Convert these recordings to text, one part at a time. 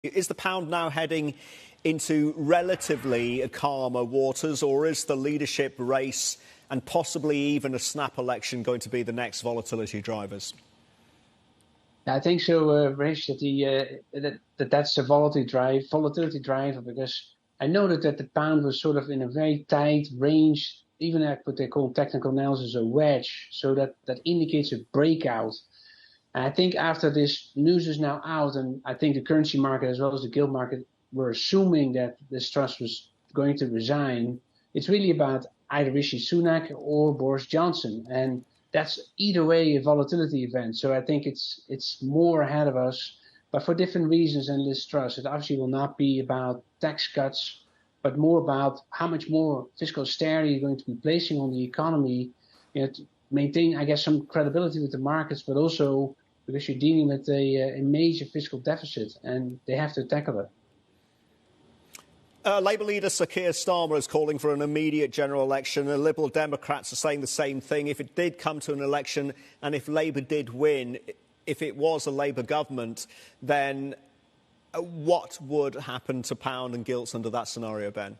Is the pound now heading into relatively calmer waters, or is the leadership race and possibly even a snap election going to be the next volatility drivers? I think so, Rich, that's a volatility driver, because I noted that the pound was sort of in a very tight range, even at what they call technical analysis a wedge, so that indicates a breakout. And I think after this news is now out, and I think the currency market as well as the gilt market were assuming that this Truss was going to resign, it's really about either Rishi Sunak or Boris Johnson. And that's either way a volatility event. So I think it's more ahead of us, but for different reasons than Liz Truss. It obviously will not be about tax cuts, but more about how much more fiscal austerity you're going to be placing on the economy, to maintain, I guess, some credibility with the markets, but also because you're dealing with a major fiscal deficit, and they have to tackle it. Labour leader Sir Keir Starmer is calling for an immediate general election. The Liberal Democrats are saying the same thing. If it did come to an election and if Labour did win, if it was a Labour government, then what would happen to pound and gilts under that scenario, Ben?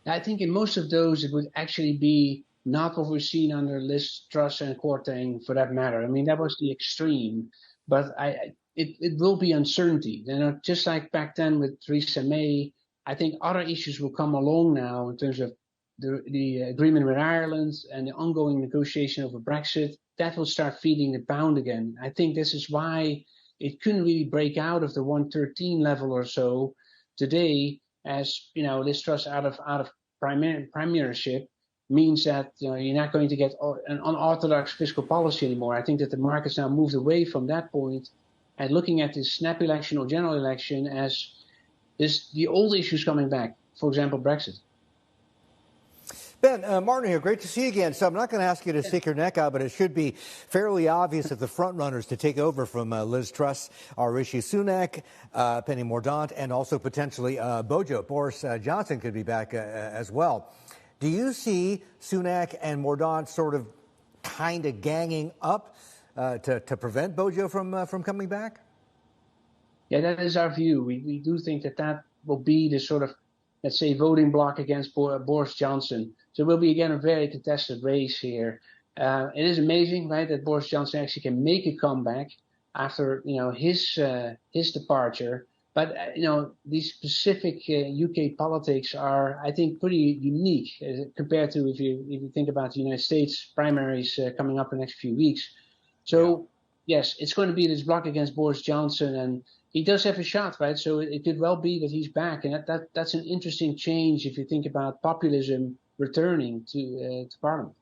I think in most of those it would actually be not what we've seen under Liz Truss and Kwarteng, for that matter. I mean, that was the extreme, but it will be uncertainty. Just like back then with Theresa May, I think other issues will come along now in terms of the agreement with Ireland and the ongoing negotiation over Brexit. That will start feeding the pound again. I think this is why it couldn't really break out of the 113 level or so today, as Liz Truss out of premiership means that you're not going to get an unorthodox fiscal policy anymore. I think that the market's now moved away from that point and looking at this snap election or general election as the old issues coming back. For example, Brexit. Ben, Martin here, great to see you again. So I'm not going to ask you to stick your neck out, but it should be fairly obvious that the front runners to take over from Liz Truss are Rishi Sunak, Penny Mordaunt, and also potentially Boris Johnson could be back as well. Do you see Sunak and Mordaunt sort of kind of ganging up to prevent Bojo from coming back? Yeah, that is our view. We do think that will be the sort of, let's say, voting bloc against Boris Johnson. So it will be, again, a very contested race here. It is amazing, right, that Boris Johnson actually can make a comeback after, his departure. But, these specific UK politics are, I think, pretty unique compared to if you think about the United States primaries coming up in the next few weeks. So, yes, it's going to be this block against Boris Johnson, and he does have a shot, right? So it could well be that he's back, and that's an interesting change if you think about populism returning to Parliament.